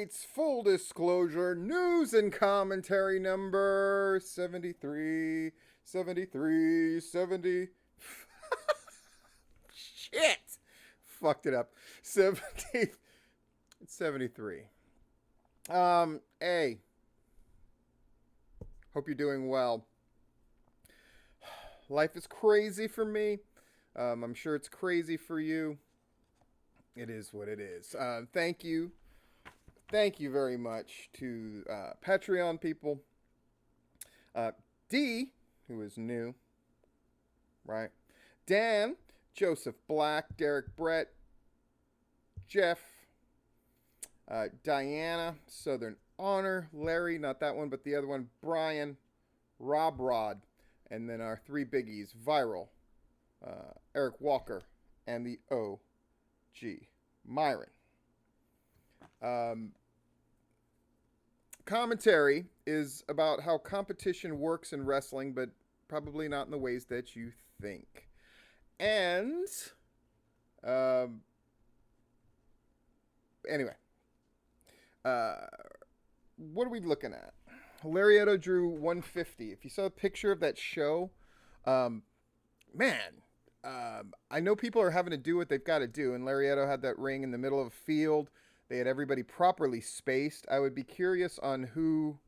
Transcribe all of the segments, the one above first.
It's full disclosure news and commentary number 73, 73, 70. Shit! Fucked it up. 70, 73. Hey, hope you're doing well. Life is crazy for me. I'm sure it's crazy for you. It is what it is. Thank you. Thank you very much to Patreon people. D, who is new, right? Dan, Joseph Black, Derek Brett, Jeff, Diana, Southern Honor, Larry, not that one, but the other one, Brian, Rob Rod, and then our three biggies, Viral, Eric Walker, and the OG, Myron. Commentary is about how competition works in wrestling, but probably not in the ways that you think. And anyway, what are we looking at? Larietto drew 150. If you saw a picture of that show, man, I know people are having to do what they've got to do, and Larietto had that ring in the middle of a field. They had everybody properly spaced. I would be curious on who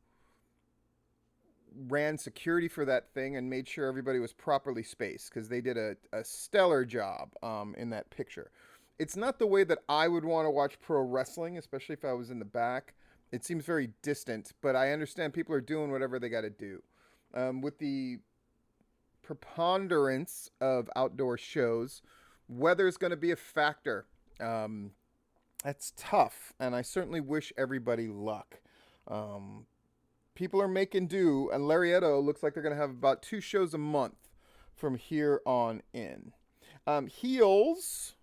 ran security for that thing and made sure everybody was properly spaced, because they did a stellar job in that picture. It's not the way that I would want to watch pro wrestling, especially if I was in the back. It seems very distant, but I understand people are doing whatever they got to do. With the preponderance of outdoor shows, weather is going to be a factor. That's tough, and I certainly wish everybody luck. People are making do, and Larietto looks like they're going to have about 2 shows a month from here on in. Heels,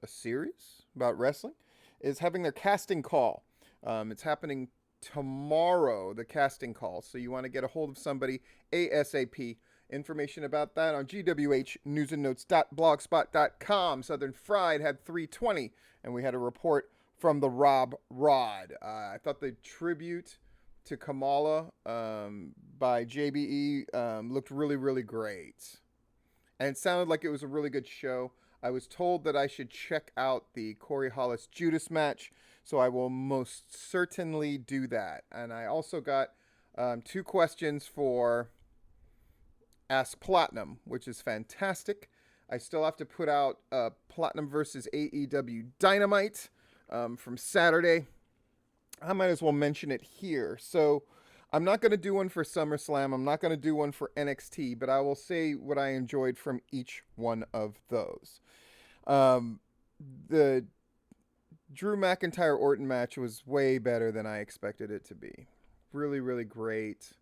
a series about wrestling, is having their casting call. It's happening tomorrow, the casting call, so you want to get a hold of somebody ASAP. Information about that on gwhnewsandnotes.blogspot.com. Southern Fried had 320, and we had a report from the Rob Rod. I thought the tribute to Kamala by JBE looked really, really great. And it sounded like it was a really good show. I was told that I should check out the Corey Hollis Judas match, so I will most certainly do that. And I also got 2 questions for Ask Platinum, which is fantastic. I still have to put out Platinum versus AEW Dynamite from Saturday. I might as well mention it here. So I'm not going to do one for SummerSlam. I'm not going to do one for NXT, but I will say what I enjoyed from each one of those. The Drew McIntyre Orton match was way better than I expected it to be. Really, really great.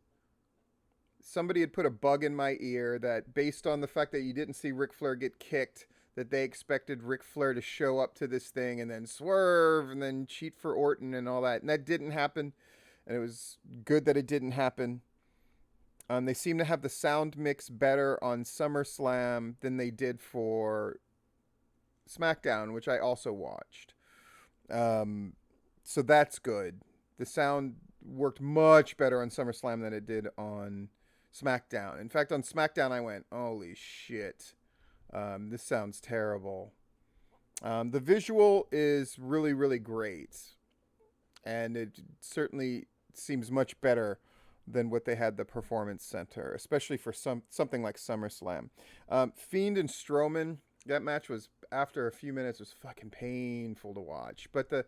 Somebody had put a bug in my ear that based on the fact that you didn't see Ric Flair get kicked, that they expected Ric Flair to show up to this thing and then swerve and then cheat for Orton and all that. And that didn't happen. And it was good that it didn't happen. They seem to have the sound mix better on SummerSlam than they did for SmackDown, which I also watched. So that's good. The sound worked much better on SummerSlam than it did on SmackDown. In fact, on SmackDown, I went, holy shit. This sounds terrible. The visual is really, really great. And it certainly seems much better than what they had the Performance Center, especially for something like SummerSlam. Fiend and Strowman, that match was, after a few minutes, was fucking painful to watch. But the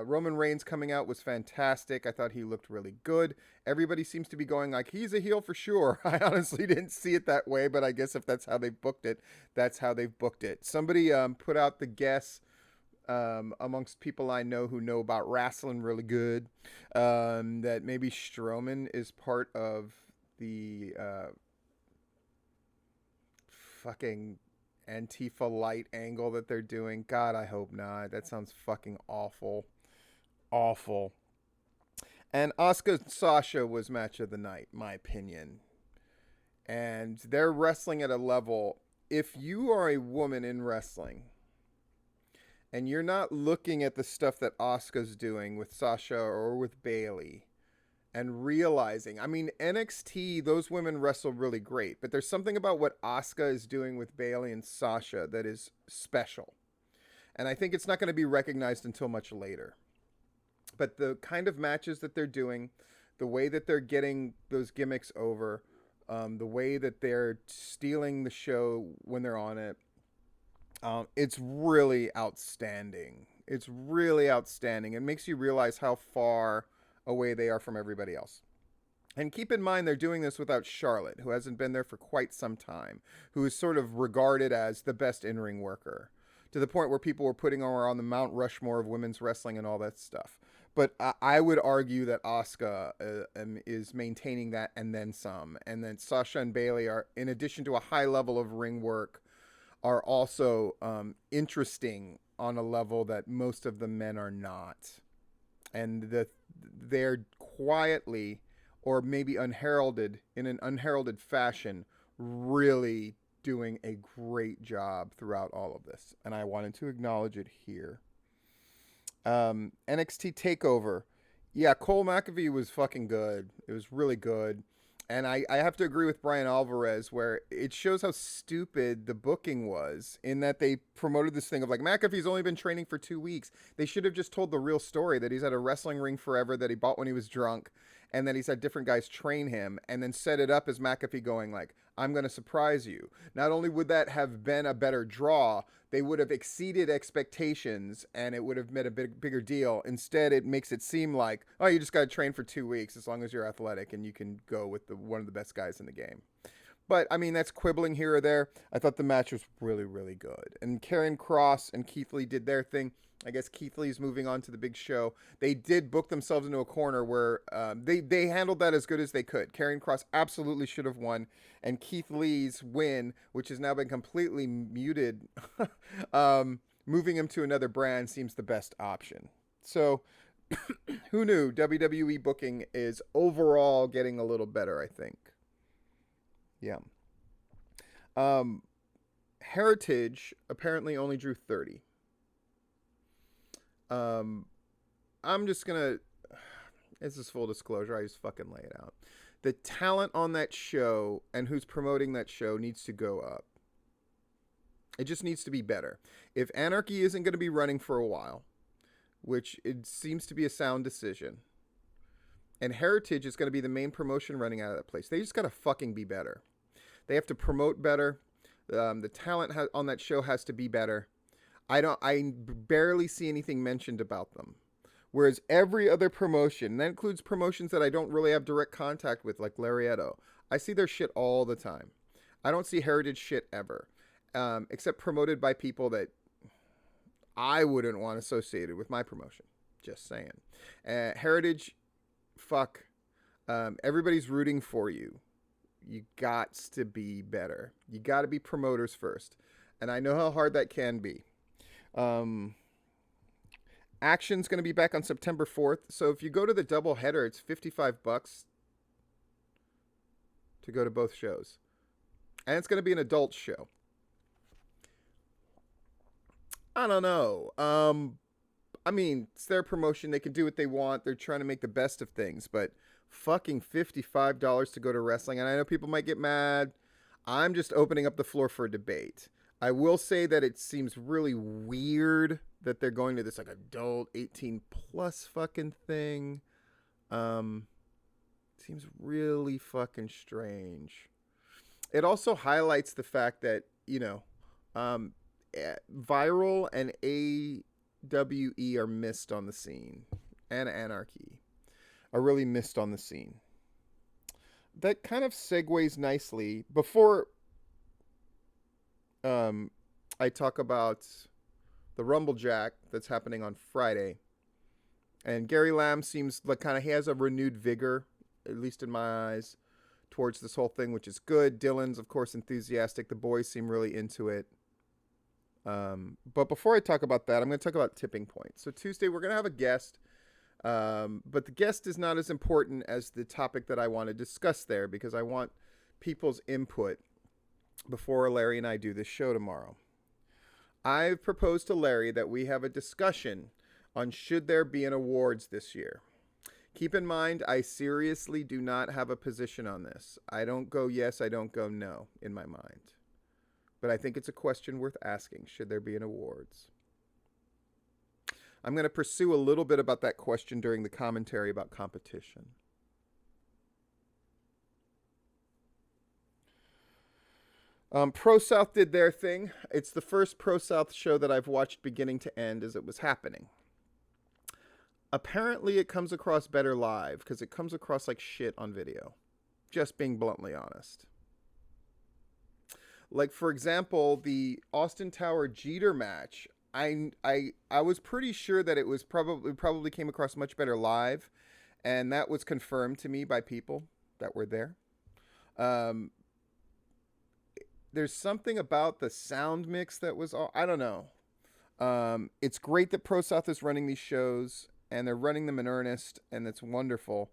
Roman Reigns coming out was fantastic. I thought he looked really good. Everybody seems to be going like, he's a heel for sure. I honestly didn't see it that way, but I guess if that's how they booked it, that's how they've booked it. Somebody put out the guess amongst people I know who know about wrestling really good, that maybe Strowman is part of the fucking Antifa light angle that they're doing. God, I hope not. That sounds fucking awful. Awful. And Asuka and Sasha was match of the night, my opinion. And they're wrestling at a level, if you are a woman in wrestling and you're not looking at the stuff that Asuka's doing with Sasha or with Bailey and realizing, I mean, NXT, those women wrestle really great, but there's something about what Asuka is doing with Bailey and Sasha that is special. And I think it's not going to be recognized until much later. But the kind of matches that they're doing, the way that they're getting those gimmicks over, the way that they're stealing the show when they're on it, it's really outstanding. It's really outstanding. It makes you realize how far away they are from everybody else. And keep in mind, they're doing this without Charlotte, who hasn't been there for quite some time, who is sort of regarded as the best in-ring worker, to the point where people were putting her on the Mount Rushmore of women's wrestling and all that stuff. But I would argue that Asuka is maintaining that and then some. And then Sasha and Bailey are, in addition to a high level of ring work, are also interesting on a level that most of the men are not. And they're quietly, or maybe unheralded, in an unheralded fashion, really doing a great job throughout all of this. And I wanted to acknowledge it here. NXT TakeOver. Yeah, Cole McAfee was fucking good. It was really good. And I have to agree with Brian Alvarez, where it shows how stupid the booking was, in that they promoted this thing of like, McAfee's only been training for 2 weeks. They should have just told the real story, that he's had a wrestling ring forever, that he bought when he was drunk, and that he's had different guys train him, and then set it up as McAfee going like, I'm going to surprise you. Not only would that have been a better draw, they would have exceeded expectations, and it would have made a bigger deal. Instead, it makes it seem like, oh, you just got to train for 2 weeks as long as you're athletic, and you can go with one of the best guys in the game. But, I mean, that's quibbling here or there. I thought the match was really, really good. And Karrion Kross and Keith Lee did their thing. I guess Keith Lee's moving on to the big show. They did book themselves into a corner where they handled that as good as they could. Karrion Kross absolutely should have won. And Keith Lee's win, which has now been completely muted, moving him to another brand seems the best option. So, who knew? WWE booking is overall getting a little better, I think. Yeah. Heritage apparently only drew 30. I'm just gonna, this is full disclosure, I just fucking lay it out. The talent on that show and who's promoting that show needs to go up. It just needs to be better. If Anarchy isn't going to be running for a while, which it seems to be a sound decision, and Heritage is going to be the main promotion running out of that place, they just got to fucking be better. They have to promote better. The talent on that show has to be better. I barely see anything mentioned about them. Whereas every other promotion, and that includes promotions that I don't really have direct contact with, like Larietto, I see their shit all the time. I don't see Heritage shit ever. Except promoted by people that I wouldn't want associated with my promotion. Just saying. Heritage, fuck. Everybody's rooting for you. You got to be better. You got to be promoters first. And I know how hard that can be. Action's going to be back on September 4th. So if you go to the double header, it's $55 to go to both shows. And it's going to be an adult show. I don't know. I mean, it's their promotion. They can do what they want. They're trying to make the best of things. But fucking $55 to go to wrestling. And I know people might get mad. I'm just opening up the floor for a debate. I will say that it seems really weird that they're going to this like adult 18 plus fucking thing. Seems really fucking strange. It also highlights the fact that, Viral and AWE are missed on the scene. And Anarchy are really missed on the scene. That kind of segues nicely before I talk about the Rumble Jack that's happening on Friday. And Gary Lamb seems like he has a renewed vigor, at least in my eyes, towards this whole thing, which is good. Dylan's, of course, enthusiastic. The boys seem really into it. But before I talk about that, I'm going to talk about tipping point. So Tuesday, we're going to have a guest. But the guest is not as important as the topic that I want to discuss there, because I want people's input before Larry and I do this show tomorrow. I've proposed to Larry that we have a discussion on should there be an awards this year. Keep in mind, I seriously do not have a position on this. I don't go yes, I don't go no in my mind. But I think it's a question worth asking. Should there be an awards? I'm going to pursue a little bit about that question during the commentary about competition. Pro South did their thing. It's the first Pro South show that I've watched beginning to end as it was happening. Apparently it comes across better live because it comes across like shit on video. Just being bluntly honest. Like, for example, the Austin Tower Jeter match, I was pretty sure that it was probably came across much better live, and that was confirmed to me by people that were there. There's something about the sound mix that was I don't know. It's great that Pro South is running these shows, and they're running them in earnest, and it's wonderful.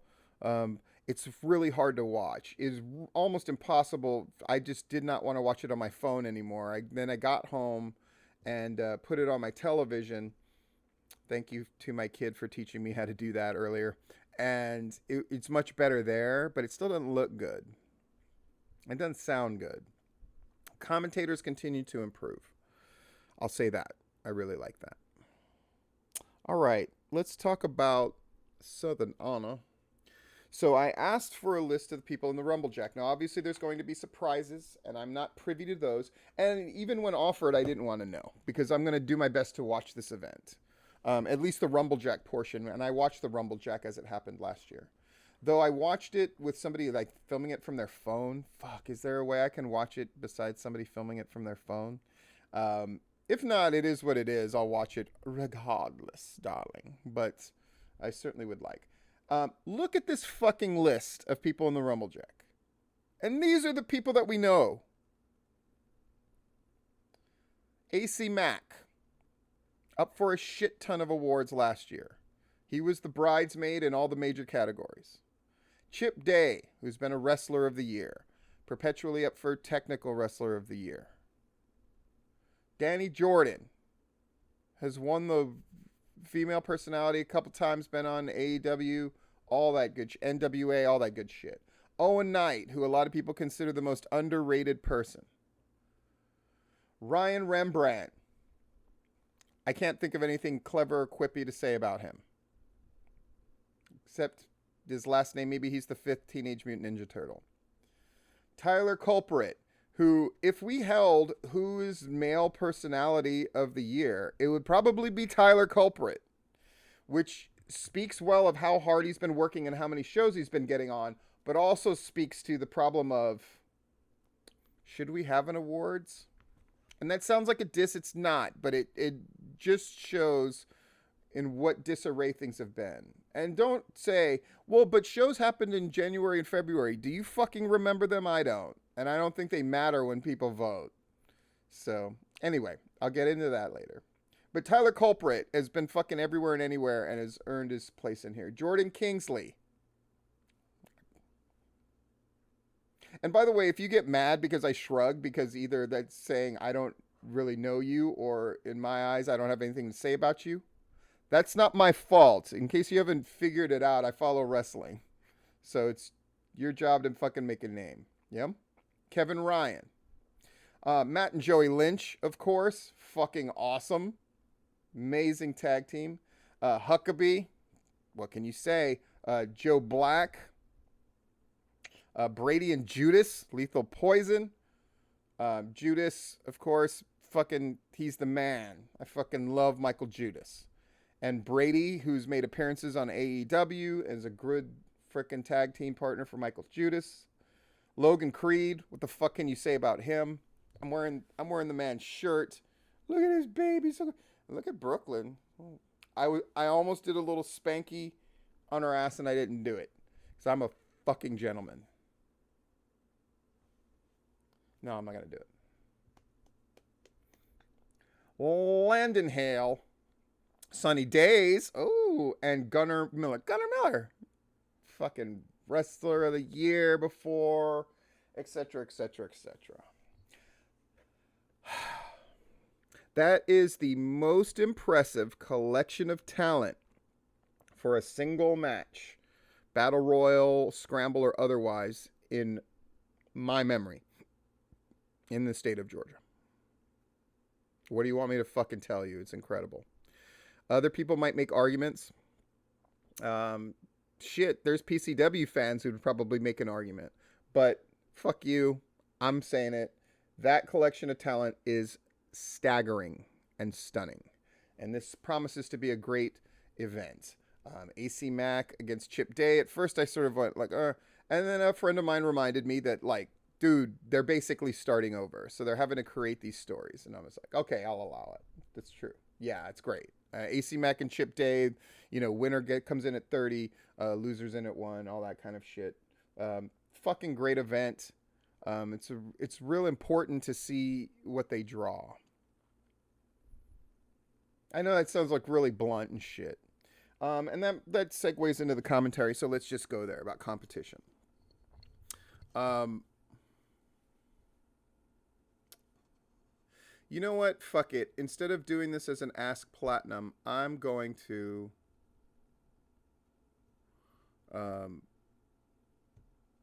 It's really hard to watch. It's almost impossible. I just did not want to watch it on my phone anymore. Then I got home and put it on my television. Thank you to my kid for teaching me how to do that earlier. And it's much better there, but it still doesn't look good. It doesn't sound good. Commentators continue to improve. I'll say that. I really like that. All right, let's talk about Southern Honor. So I asked for a list of the people in the Rumblejack. Now, obviously, there's going to be surprises, and I'm not privy to those. And even when offered, I didn't want to know, because I'm going to do my best to watch this event. At least the Rumblejack portion, and I watched the Rumblejack as it happened last year. Though I watched it with somebody like filming it from their phone. Fuck, is there a way I can watch it besides somebody filming it from their phone? If not, it is what it is. I'll watch it regardless, darling. But I certainly would like. Look at this fucking list of people in the Rumblejack. And these are the people that we know. AC Mack, up for a shit ton of awards last year. He was the bridesmaid in all the major categories. Chip Day, who's been a Wrestler of the Year, perpetually up for Technical Wrestler of the Year. Danny Jordan has won the female personality a couple times, been on AEW, all that good NWA, all that good shit. Owen Knight, who a lot of people consider the most underrated person. Ryan Rembrandt. I can't think of anything clever or quippy to say about him. Except his last name, maybe he's the 5th Teenage Mutant Ninja Turtle. Tyler Culprit, who, if we held who's male personality of the year, it would probably be Tyler Culprit, which speaks well of how hard he's been working and how many shows he's been getting on, but also speaks to the problem of, should we have an awards? And that sounds like a diss. It's not, but it just shows in what disarray things have been. And don't say, well, but shows happened in January and February. Do you fucking remember them? I don't. And I don't think they matter when people vote. So, anyway, I'll get into that later. But Tyler Culprit has been fucking everywhere and anywhere and has earned his place in here. Jordan Kingsley. And by the way, if you get mad because I shrug, because either that's saying I don't really know you, or in my eyes, I don't have anything to say about you, that's not my fault. In case you haven't figured it out, I follow wrestling. So it's your job to fucking make a name. Yeah? Kevin Ryan. Matt and Joey Lynch, of course. Fucking awesome. Amazing tag team. Huckabee. What can you say? Joe Black. Brady and Judas. Lethal Poison. Judas, of course. Fucking, he's the man. I fucking love Michael Judas. And Brady, who's made appearances on AEW, is a good frickin' tag team partner for Michael Judas. Logan Creed, what the fuck can you say about him? I'm wearing the man's shirt. Look at his baby. Look at Brooklyn. I almost did a little spanky on her ass and I didn't do it. Because I'm a fucking gentleman. No, I'm not going to do it. Landon Hale. Sunny Days. Oh, and Gunnar Miller. Gunnar Miller. Fucking Wrestler of the Year before, etc., etc., etc. That is the most impressive collection of talent for a single match, battle royal, scramble, or otherwise, in my memory, in the state of Georgia. What do you want me to fucking tell you? It's incredible. Other people might make arguments. Shit, there's PCW fans who'd probably make an argument. But fuck you. I'm saying it. That collection of talent is staggering and stunning. And this promises to be a great event. AC Mack against Chip Day. At first I sort of went like, and then a friend of mine reminded me that, like, dude, they're basically starting over. So they're having to create these stories. And I was like, okay, I'll allow it. That's true. Yeah, it's great. AC Mack and Chip Day, winner comes in at 30, losers in at 1, all that kind of shit. Fucking great event. It's real important to see what they draw. I know that sounds like really blunt and shit. And that segues into the commentary, so let's just go there about competition. You know what? Fuck it. Instead of doing this as an Ask Platinum, I'm going to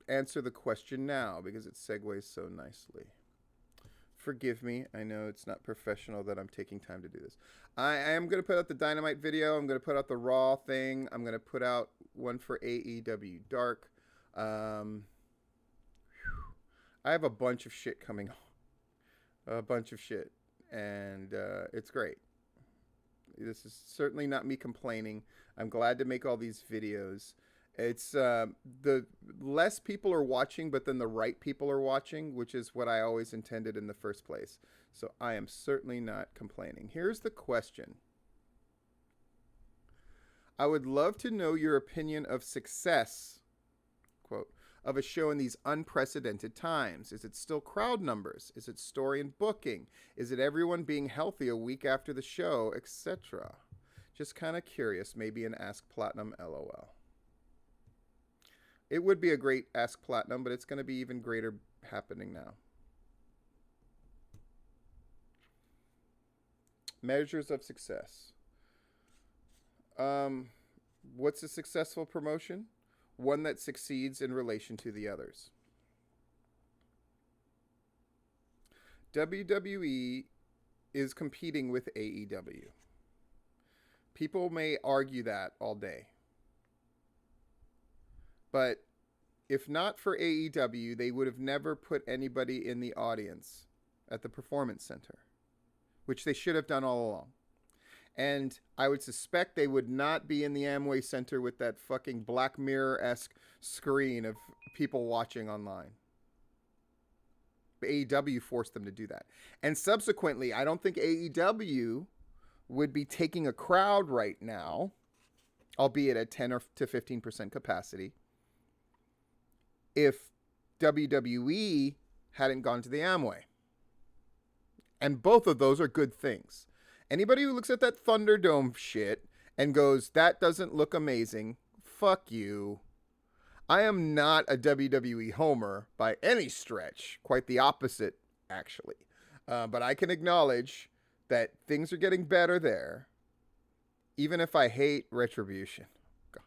answer the question now because it segues so nicely. Forgive me. I know it's not professional that I'm taking time to do this. I am going to put out the Dynamite video. I'm going to put out the Raw thing. I'm going to put out one for AEW Dark. I have a bunch of shit coming on. A bunch of shit. And it's great. This is certainly not me complaining. I'm glad to make all these videos. It's the less people are watching, but then the right people are watching, which is what I always intended in the first place. So I am certainly not complaining. Here's the question. I would love to know your opinion of success, quote, of a show in these unprecedented times. Is it still crowd numbers? Is it story and booking? Is it everyone being healthy a week after the show, etc.? Just kind of curious. Maybe an Ask Platinum LOL. It would be a great Ask Platinum, but it's going to be even greater happening now. Measures of success. What's a successful promotion? One that succeeds in relation to the others. WWE is competing with AEW. People may argue that all day. But if not for AEW, they would have never put anybody in the audience at the Performance Center, which they should have done all along. And I would suspect they would not be in the Amway Center with that fucking Black Mirror-esque screen of people watching online. AEW forced them to do that. And subsequently, I don't think AEW would be taking a crowd right now, albeit at 10 or to 15% capacity, if WWE hadn't gone to the Amway. And both of those are good things. Anybody who looks at that Thunderdome shit and goes, that doesn't look amazing, fuck you. I am not a WWE homer by any stretch. Quite the opposite, actually. But I can acknowledge that things are getting better there. Even if I hate Retribution. God.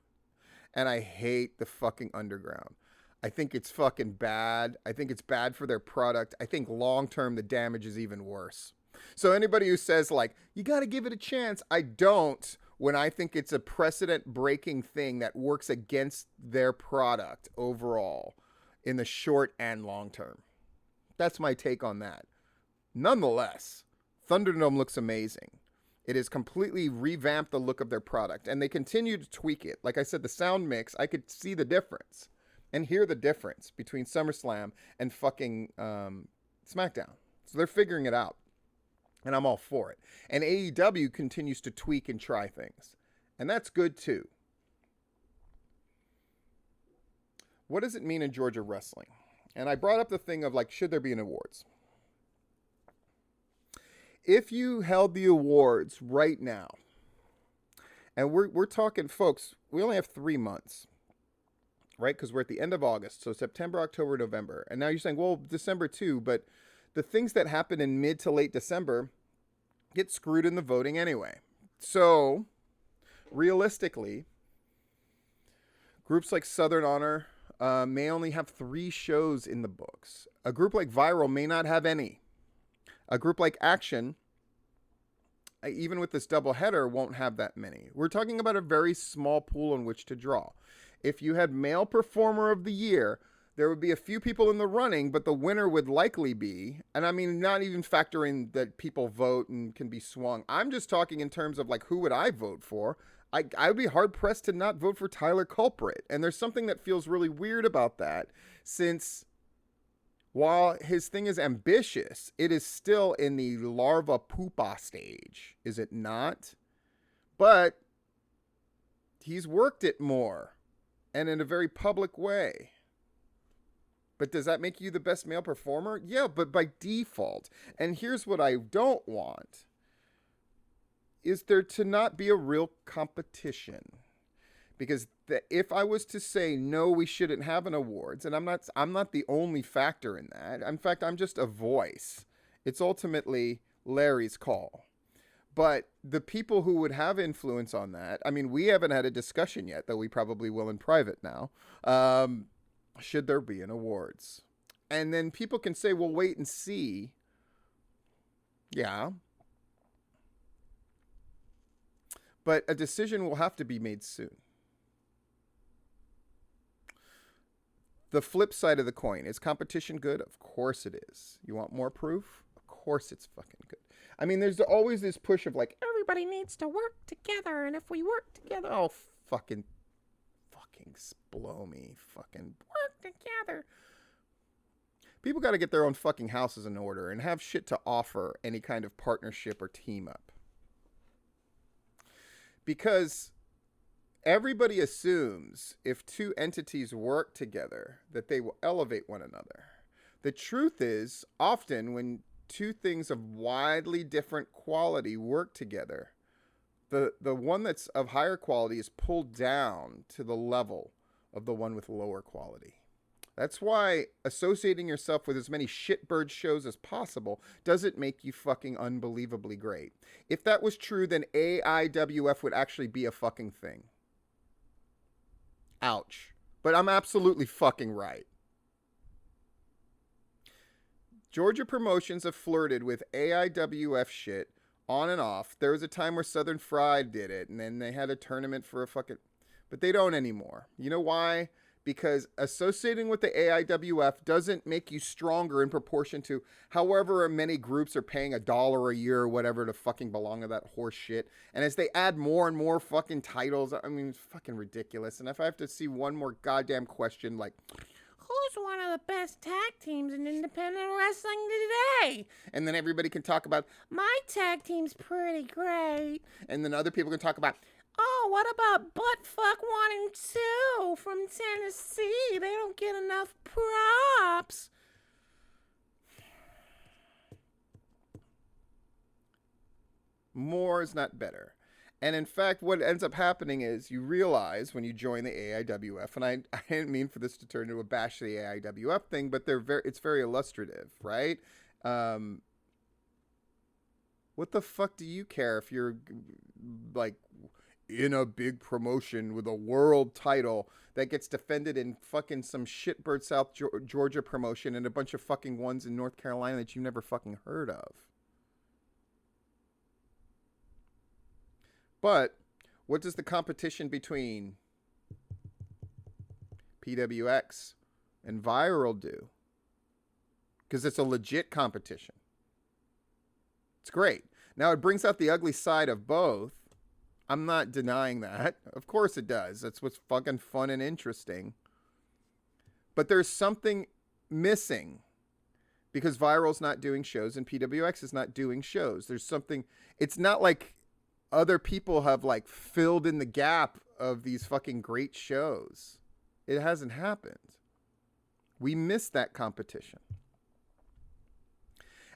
And I hate the fucking Underground. I think it's fucking bad. I think it's bad for their product. I think long-term the damage is even worse. So anybody who says, like, you got to give it a chance, I don't, when I think it's a precedent-breaking thing that works against their product overall in the short and long term. That's my take on that. Nonetheless, Thunderdome looks amazing. It has completely revamped the look of their product, and they continue to tweak it. Like I said, the sound mix, I could see the difference and hear the difference between SummerSlam and fucking SmackDown. So they're figuring it out. And I'm all for it. And AEW continues to tweak and try things. And that's good too. What does it mean in Georgia wrestling? And I brought up the thing of, like, should there be an awards? If you held the awards right now, and we're talking, folks, we only have 3 months, right? Because we're at the end of August. So September, October, November. And now you're saying, well, December too, but the things that happen in mid to late December get screwed in the voting anyway. So, realistically, groups like Southern Honor may only have 3 shows in the books. A group like Viral may not have any. A group like Action, even with this doubleheader, won't have that many. We're talking about a very small pool in which to draw. If you had Male Performer of the Year, there would be a few people in the running, but the winner would likely be, and I mean, not even factoring that people vote and can be swung. I'm just talking in terms of like, who would I vote for? I would be hard pressed to not vote for Tyler Culprit. And there's something that feels really weird about that, since while his thing is ambitious, it is still in the larva pupa stage, is it not? But he's worked it more and in a very public way. But does that make you the best male performer? Yeah, but by default. And here's what I don't want. Is there to not be a real competition? Because if I was to say, no, we shouldn't have an awards, and I'm not the only factor in that. In fact, I'm just a voice. It's ultimately Larry's call. But the people who would have influence on that, I mean, we haven't had a discussion yet, though we probably will in private now. Should there be an awards? And then people can say, well, wait and see. Yeah. But a decision will have to be made soon. The flip side of the coin, is competition good? Of course it is. You want more proof? Of course it's fucking good. I mean, there's always this push of like, everybody needs to work together, and if we work together, oh, fucking blow me. Fucking work together. People got to get their own fucking houses in order and have shit to offer any kind of partnership or team up. Because everybody assumes if 2 entities work together that they will elevate one another. The truth is, often when 2 things of widely different quality work together, the one that's of higher quality is pulled down to the level of the one with lower quality. That's why associating yourself with as many shitbird shows as possible doesn't make you fucking unbelievably great. If that was true, then AIWF would actually be a fucking thing. Ouch. But I'm absolutely fucking right. Georgia promotions have flirted with AIWF shit on and off. There was a time where Southern Fried did it, and then they had a tournament for a fucking... But they don't anymore. You know why? Because associating with the AIWF doesn't make you stronger in proportion to however many groups are paying $1 a year or whatever to fucking belong to that horse shit. And as they add more and more fucking titles, I mean, it's fucking ridiculous. And if I have to see one more goddamn question like, who's one of the best tag teams in independent wrestling today? And then everybody can talk about, my tag team's pretty great. And then other people can talk about, oh, what about Buttfuck 1 and 2 from Tennessee? They don't get enough props. More is not better. And in fact, what ends up happening is you realize when you join the AIWF, and I didn't mean for this to turn into a bash to the AIWF thing, but it's very illustrative, right? What the fuck do you care if you're like in a big promotion with a world title that gets defended in fucking some shitbird South Georgia promotion and a bunch of fucking ones in North Carolina that you never fucking heard of? But what does the competition between PWX and Viral do? Because it's a legit competition. It's great. Now, it brings out the ugly side of both. I'm not denying that. Of course it does. That's what's fucking fun and interesting. But there's something missing because Viral's not doing shows and PWX is not doing shows. There's something... It's not like other people have like filled in the gap of these fucking great shows. It hasn't happened. We missed that competition.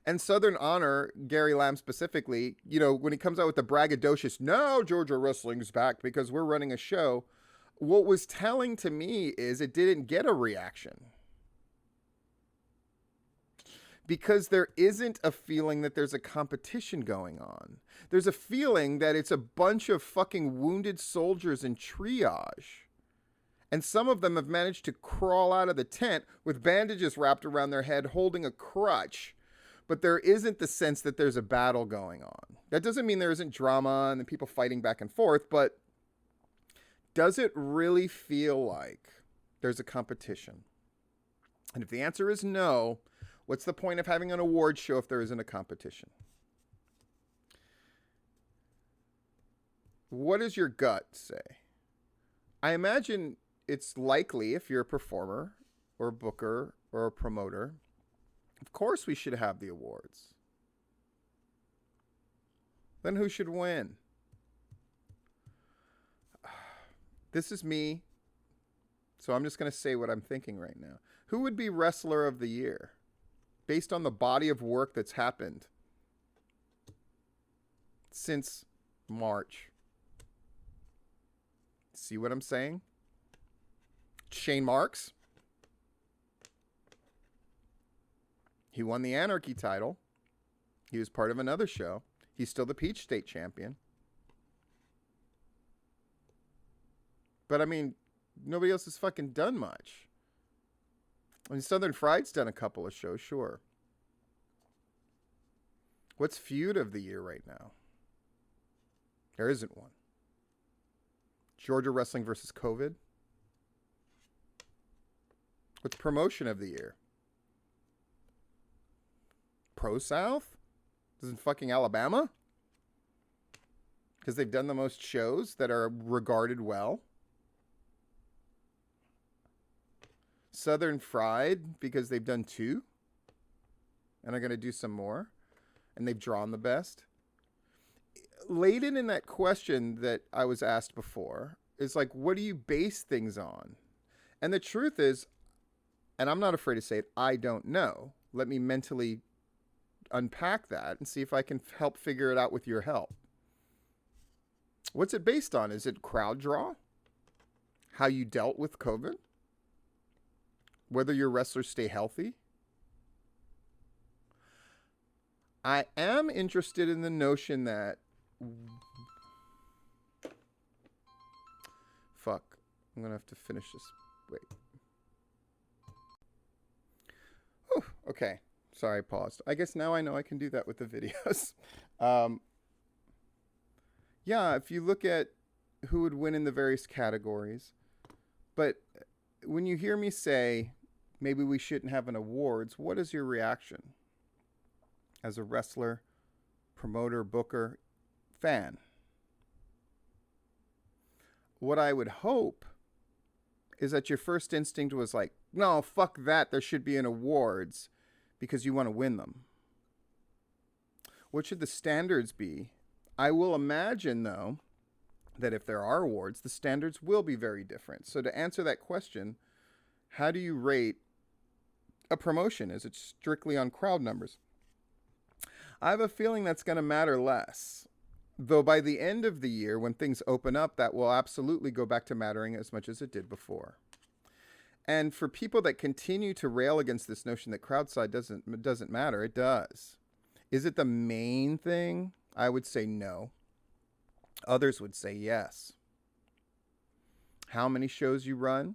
And Southern Honor, Gary Lamb specifically, you know, when he comes out with the braggadocious, now Georgia Wrestling's back because we're running a show, what was telling to me is it didn't get a reaction. because there isn't a feeling that there's a competition going on. There's a feeling that it's a bunch of fucking wounded soldiers in triage. And some of them have managed to crawl out of the tent with bandages wrapped around their head holding a crutch. But there isn't the sense that there's a battle going on. That doesn't mean there isn't drama and the people fighting back and forth, but does it really feel like there's a competition? And if the answer is no, what's the point of having an award show if there isn't a competition? What does your gut say? I imagine it's likely, if you're a performer or a booker or a promoter, of course we should have the awards. Then who should win? This is me, so I'm just going to say what I'm thinking right now. Who would be Wrestler of the Year? Based on the body of work that's happened since March. See what I'm saying? Shane Marks. He won the Anarchy title. He was part of another show. He's still the Peach State champion. But I mean, nobody else has fucking done much. I mean, Southern Fried's done a couple of shows, sure. What's feud of the year right now? There isn't one. Georgia Wrestling versus COVID. What's promotion of the year? Pro South? Isn't fucking Alabama? Because they've done the most shows that are regarded well. Southern Fried, because they've done 2. And are going to do some more. And they've drawn the best. Laden in that question that I was asked before is like, what do you base things on? And the truth is, and I'm not afraid to say it, I don't know. Let me mentally unpack that and see if I can help figure it out with your help. What's it based on? Is it crowd draw? How you dealt with COVID? Whether your wrestlers stay healthy? I am interested in the notion that... Fuck. I'm going to have to finish this. Wait. Oh, okay. Sorry, I paused. I guess now I know I can do that with the videos. Yeah, if you look at who would win in the various categories. But when you hear me say, maybe we shouldn't have an awards, what is your reaction? As a wrestler, promoter, booker, fan. What I would hope is that your first instinct was like, no, fuck that, there should be an awards because you want to win them. What should the standards be? I will imagine, though, that if there are awards, the standards will be very different. So to answer that question, how do you rate a promotion? Is it strictly on crowd numbers? I have a feeling that's going to matter less. Though by the end of the year, when things open up, that will absolutely go back to mattering as much as it did before. And for people that continue to rail against this notion that crowd side doesn't matter, it does. Is it the main thing? I would say no. Others would say yes. How many shows you run?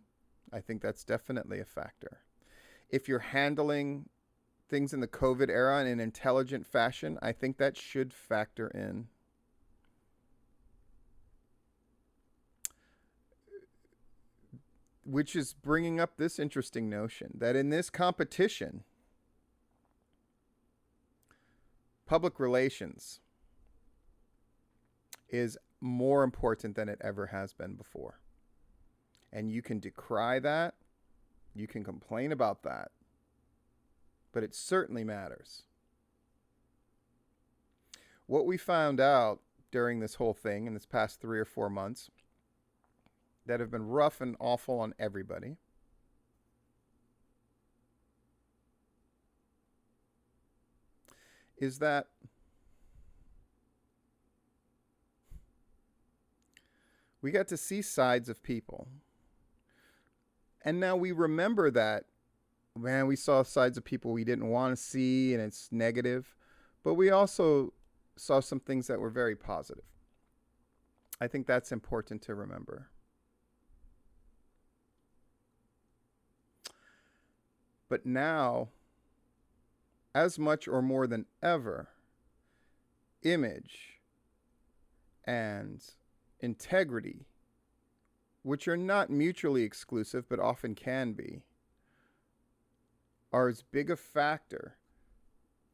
I think that's definitely a factor. If you're handling things in the COVID era in an intelligent fashion, I think that should factor in. Which is bringing up this interesting notion that in this competition, public relations is more important than it ever has been before. And you can decry that, you can complain about that, but it certainly matters. What we found out during this whole thing in this past 3 or 4 months that have been rough and awful on everybody is that we got to see sides of people. And now we remember that man, we saw sides of people we didn't want to see, and it's negative. But we also saw some things that were very positive. I think that's important to remember. But now, as much or more than ever, image and integrity, which are not mutually exclusive but often can be, are as big a factor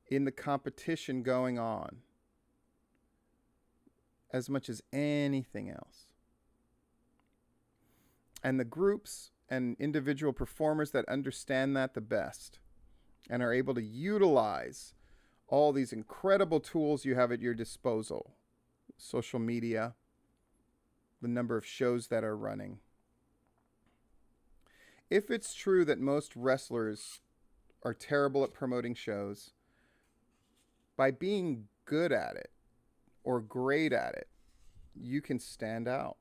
in the competition going on as much as anything else. And the groups and individual performers that understand that the best and are able to utilize all these incredible tools you have at your disposal, social media, the number of shows that are running. If it's true that most wrestlers are terrible at promoting shows, by being good at it or great at it, you can stand out.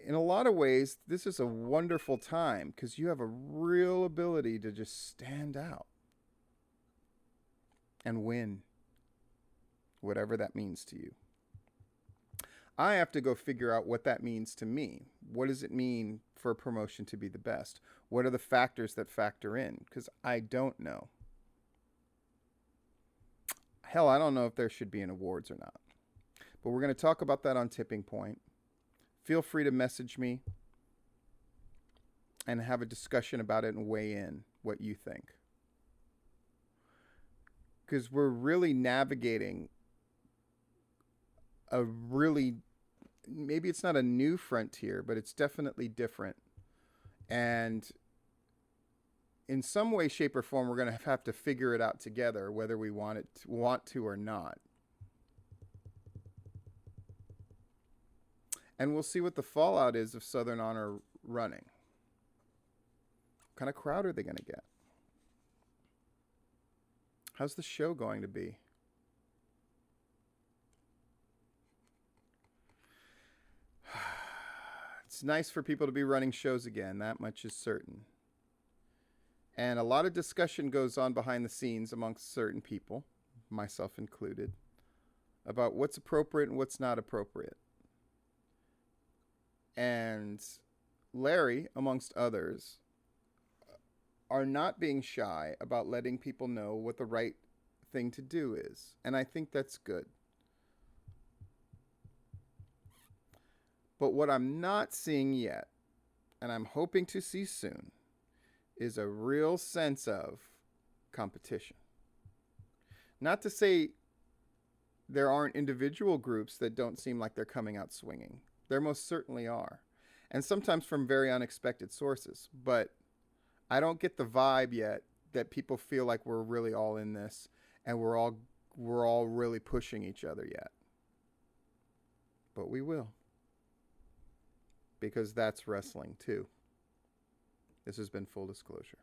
In a lot of ways, this is a wonderful time because you have a real ability to just stand out and win, whatever that means to you. I have to go figure out what that means to me. What does it mean for a promotion to be the best? What are the factors that factor in? Because I don't know. Hell, I don't know if there should be an awards or not. But we're going to talk about that on Tipping Point. Feel free to message me and have a discussion about it and weigh in what you think. Because we're really navigating a really, maybe it's not a new frontier, but it's definitely different. And in some way, shape, or form, we're going to have to figure it out together, whether we want to or not. And we'll see what the fallout is of Southern Honor running. What kind of crowd are they going to get? How's the show going to be? It's nice for people to be running shows again. That much is certain. And a lot of discussion goes on behind the scenes amongst certain people, myself included, about what's appropriate and what's not appropriate. And Larry, amongst others, are not being shy about letting people know what the right thing to do is. And I think that's good. But what I'm not seeing yet, and I'm hoping to see soon, is a real sense of competition. Not to say there aren't individual groups that don't seem like they're coming out swinging. There most certainly are. And sometimes from very unexpected sources. But I don't get the vibe yet that people feel like we're really all in this and we're all really pushing each other yet. But we will. Because that's wrestling too. This has been Full Disclosure.